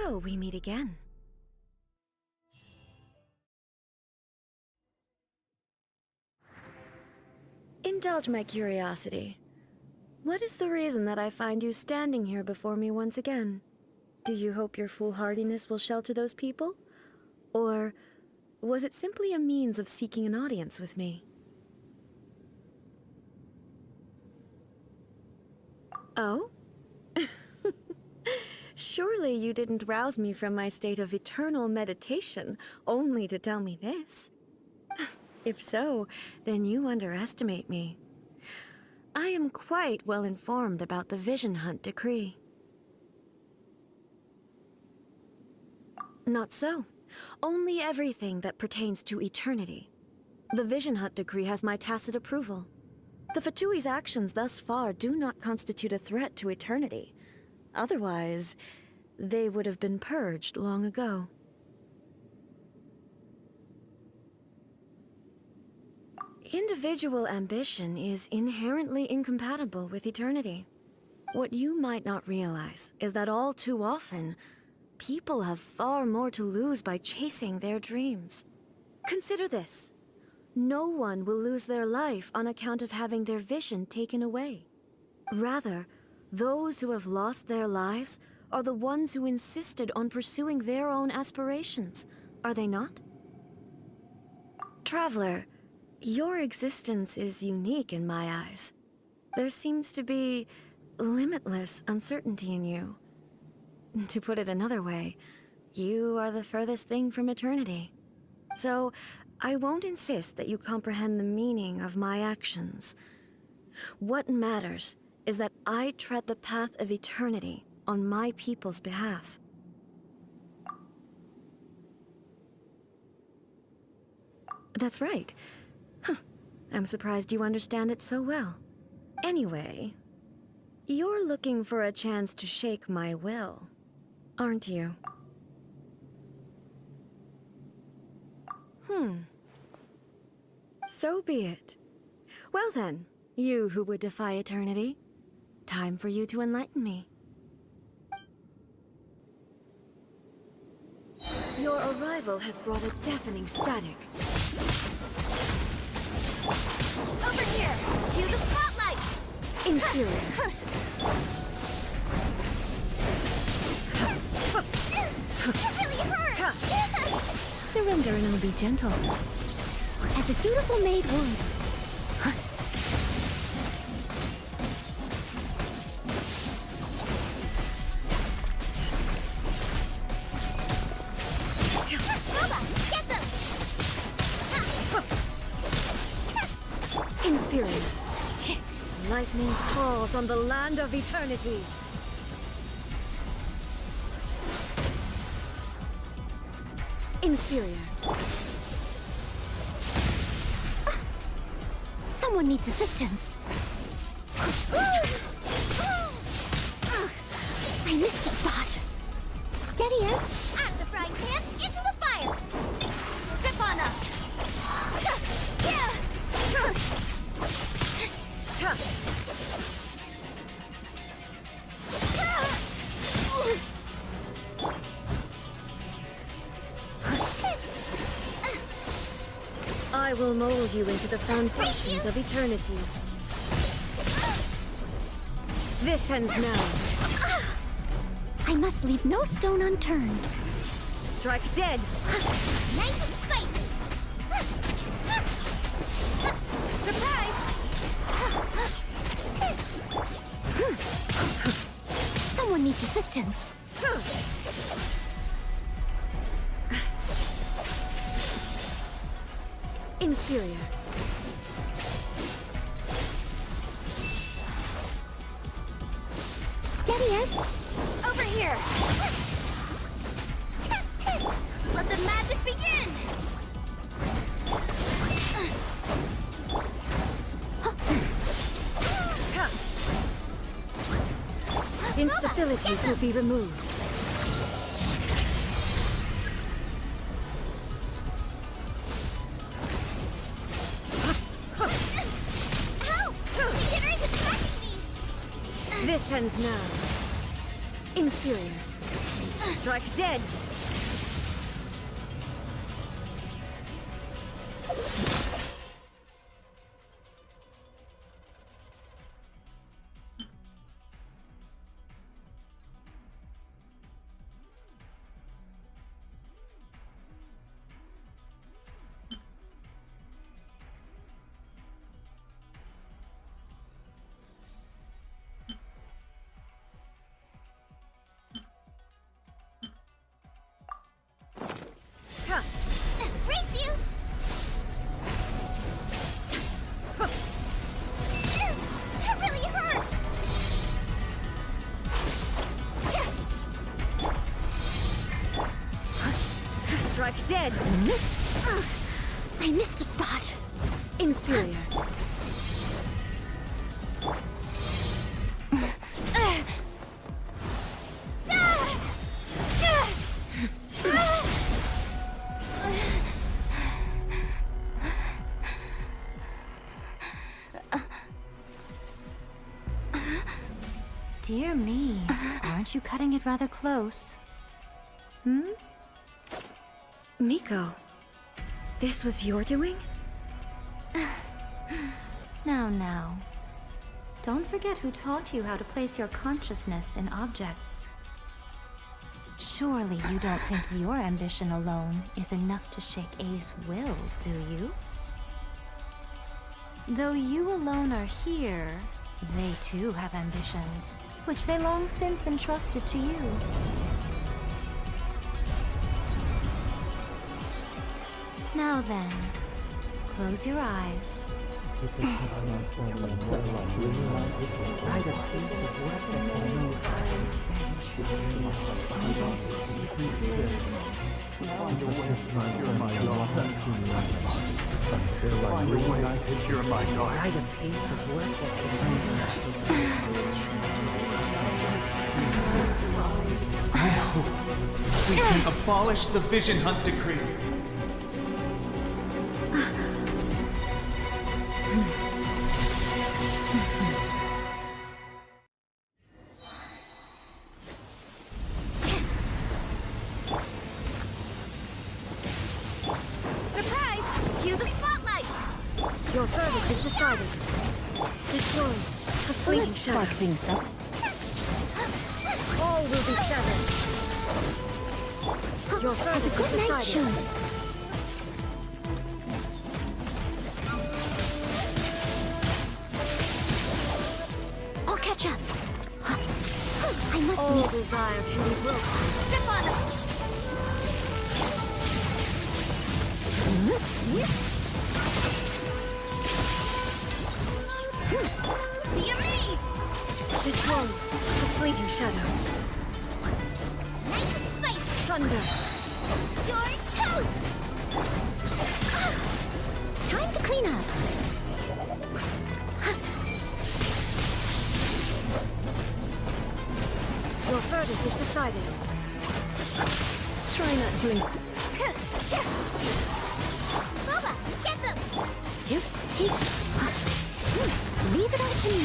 So we meet again. Indulge my curiosity. What is the reason that I find you standing here before me once again? Do you hope your foolhardiness will shelter those people? Or was it simply a means of seeking an audience with me? Oh? Surely you didn't rouse me from my state of eternal meditation only to tell me this. If so, then you underestimate me. I am quite well informed about the Vision Hunt decree. Not so. Only everything that pertains to eternity. The Vision Hunt decree has my tacit approval. The Fatui's actions thus far do not constitute a threat to eternity. Otherwise, they would have been purged long ago. Individual ambition is inherently incompatible with eternity. What you might not realize is that all too often, people have far more to lose by chasing their dreams. Consider this. No one will lose their life on account of having their vision taken away. Rather, those who have lost their lives are the ones who insisted on pursuing their own aspirations, are they not? Traveler, your existence is unique in my eyes. There seems to be limitless uncertainty in you. To put it another way, you are the furthest thing from eternity. So, I won't insist that you comprehend the meaning of my actions. What matters is that I tread the path of eternity on my people's behalf. That's right. I'm surprised you understand it so well. Anyway, you're looking for a chance to shake my will, aren't you? So be it. Well then, you who would defy eternity, time for you to enlighten me. Your arrival has brought a deafening static. Over here! Cue the spotlight! Inferior. It really hurt! Surrender and I'll be gentle. As a dutiful maid would. Boba, get them! Inferior. Lightning falls on the land of eternity. Inferior. Someone needs assistance. I missed a spot. Steady, Em. Out of the frying pan, into the fire! Step on up! Yeah! I will mold you into the foundations of eternity. This ends now. I must leave no stone unturned. Strike dead. Nice and spicy! Surprise! Someone needs assistance. Inferior. Steady as. Over here! Let the magic begin! Instabilities will be removed. Help! Beginner is attacking me! This ends now. Inferior. Strike dead! Race you! That really hurt! Strike dead! I missed a spot. Inferior. Dear me, aren't you cutting it rather close? Hmm? Miko, this was your doing? Now. Don't forget who taught you how to place your consciousness in objects. Surely you don't think your ambition alone is enough to shake A's will, do you? Though you alone are here, they too have ambitions, which they long since entrusted to you. Now then, close your eyes. We can abolish the Vision Hunt Decree. Surprise! Cue the spotlight! Your verdict is decided. Destroy the fleeting shadow. things up. All will be severed. Your Has a verdict good is night, decided. Shogun. I'll catch up. I must All leave. desire can be broken. Step on us! Be amazed! Destroy the fleeting shadow. Nice and spicy! Thunder. You're toast! Time to clean up. Your verdict is decided. Try not to Boba, get them! Here. Leave it up to me.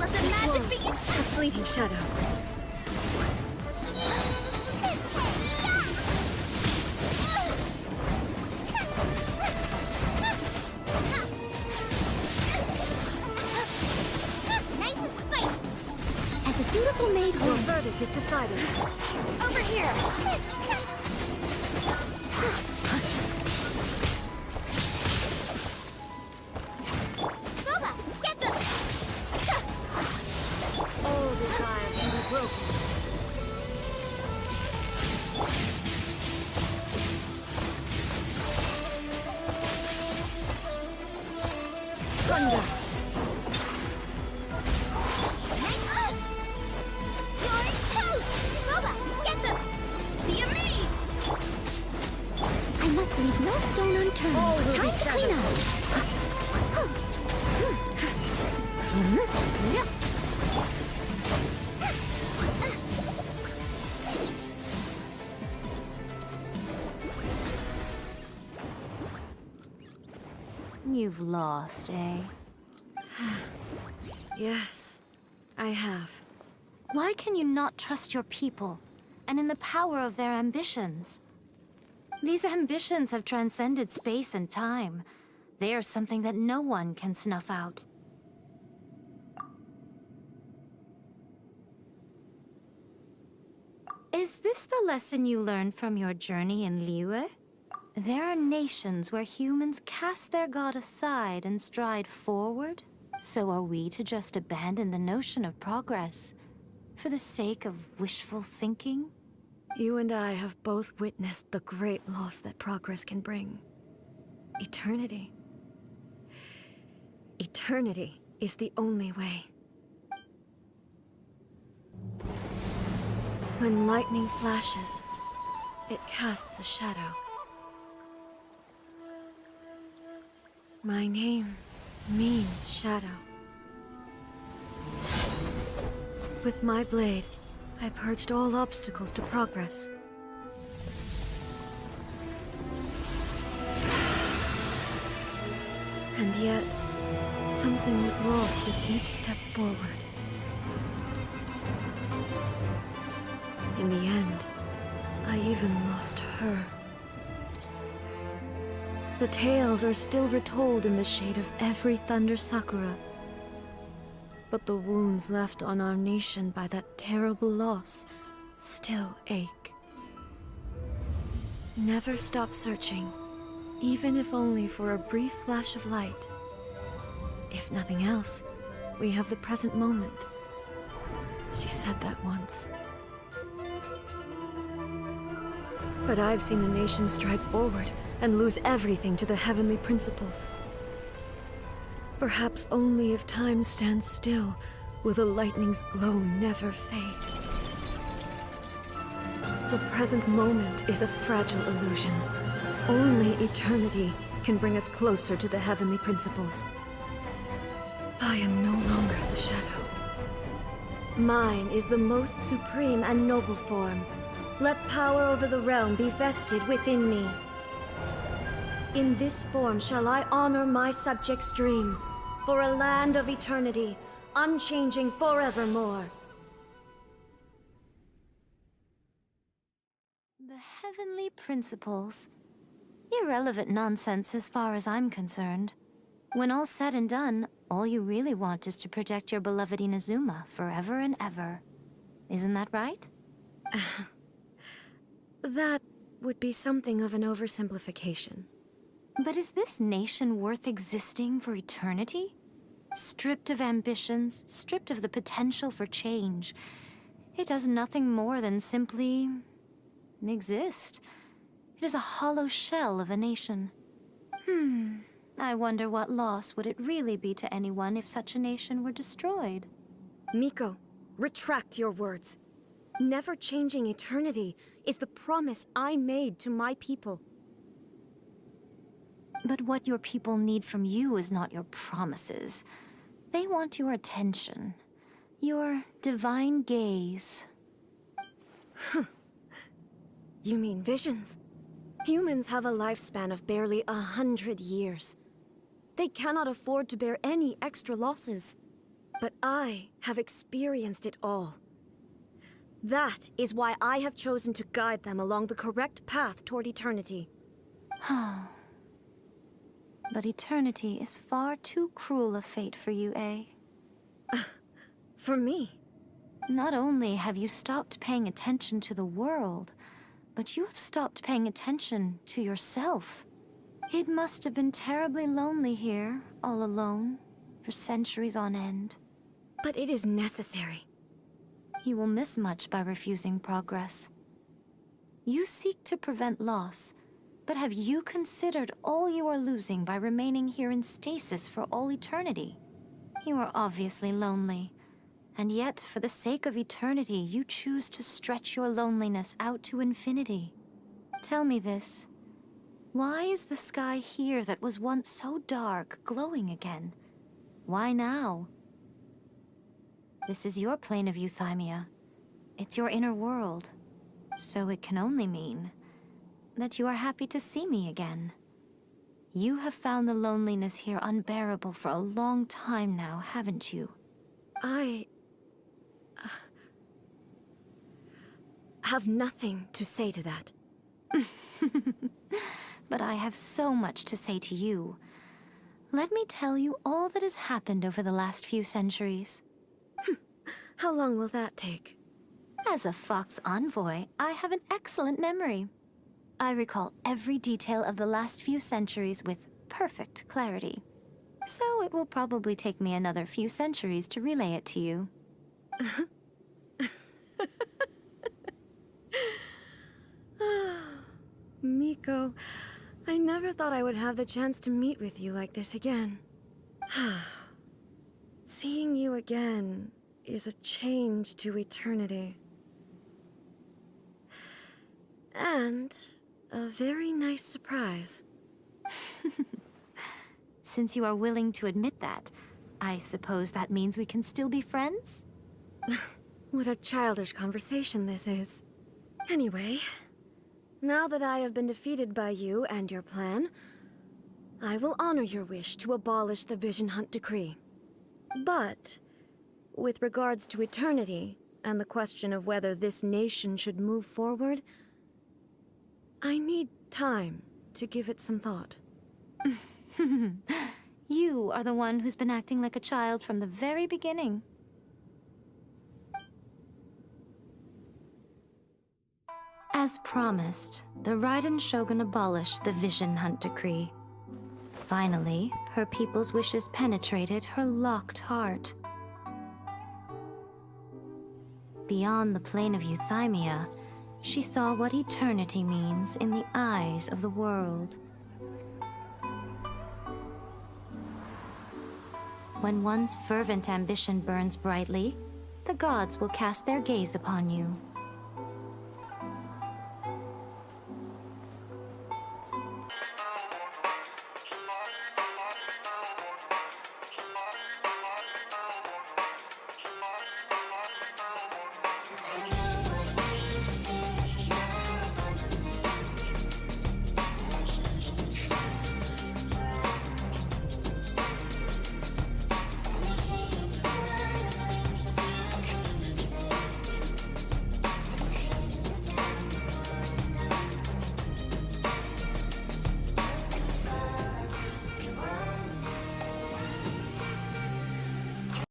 Let the magic begin! the fleeting shadow. Nice and spicy! As a dutiful maid Your would. verdict is decided. Over here! Boba, get them! All desire can be broken. Thunder. You're toast! Boba, get them! Be amazed! I must leave no stone unturned. All will be Time to clean up. You've lost, eh? Yes, I have. Why can you not trust your people, and in the power of their ambitions? These ambitions have transcended space and time. They are something that no one can snuff out. Is this the lesson you learned from your journey in Liyue? There are nations where humans cast their god aside and stride forward. So are we to just abandon the notion of progress for the sake of wishful thinking? You and I have both witnessed the great loss that progress can bring. Eternity. Eternity is the only way. When lightning flashes, it casts a shadow. My name means shadow. With my blade, I purged all obstacles to progress. And yet, something was lost with each step forward. In the end, I even lost her. The tales are still retold in the shade of every Thunder Sakura. But the wounds left on our nation by that terrible loss still ache. Never stop searching, even if only for a brief flash of light. If nothing else, we have the present moment. She said that once. But I've seen a nation stride forward and lose everything to the heavenly principles. Perhaps only if time stands still will the lightning's glow never fade. The present moment is a fragile illusion. Only eternity can bring us closer to the heavenly principles. I am no longer the shadow. Mine is the most supreme and noble form. Let power over the realm be vested within me. In this form shall I honor my subjects' dream, for a land of eternity, unchanging forevermore. The heavenly principles. Irrelevant nonsense as far as I'm concerned. When all's said and done, all you really want is to protect your beloved Inazuma forever and ever. Isn't that right? That would be something of an oversimplification. But is this nation worth existing for eternity? Stripped of ambitions, stripped of the potential for change. It does nothing more than simply exist. It is a hollow shell of a nation. I wonder what loss would it really be to anyone if such a nation were destroyed? Miko, retract your words. Never changing eternity is the promise I made to my people. But what your people need from you is not your promises. They want your attention. Your divine gaze. You mean visions? Humans have a lifespan of barely 100 years. They cannot afford to bear any extra losses. But I have experienced it all. That is why I have chosen to guide them along the correct path toward eternity. But eternity is far too cruel a fate for you, eh? For me? Not only have you stopped paying attention to the world, but you have stopped paying attention to yourself. It must have been terribly lonely here, all alone, for centuries on end. But it is necessary. You will miss much by refusing progress. You seek to prevent loss, but have you considered all you are losing by remaining here in stasis for all eternity? You are obviously lonely, and yet for the sake of eternity you choose to stretch your loneliness out to infinity. Tell me this. Why is the sky here that was once so dark glowing again? Why now? This is your plane of euthymia. It's your inner world. So it can only mean that you are happy to see me again. You have found the loneliness here unbearable for a long time now, haven't you? I have nothing to say to that. But I have so much to say to you. Let me tell you all that has happened over the last few centuries. How long will that take? As a Fox envoy, I have an excellent memory. I recall every detail of the last few centuries with perfect clarity. So it will probably take me another few centuries to relay it to you. Miko, I never thought I would have the chance to meet with you like this again. Seeing you again is a change to eternity. And a very nice surprise. Since you are willing to admit that, I suppose that means we can still be friends? What a childish conversation this is. Anyway, now that I have been defeated by you and your plan, I will honor your wish to abolish the Vision Hunt Decree. But, with regards to eternity, and the question of whether this nation should move forward, I need time to give it some thought. You are the one who's been acting like a child from the very beginning. As promised, the Raiden Shogun abolished the Vision Hunt Decree. Finally, her people's wishes penetrated her locked heart. Beyond the plane of Euthymia, she saw what eternity means in the eyes of the world. When one's fervent ambition burns brightly, the gods will cast their gaze upon you.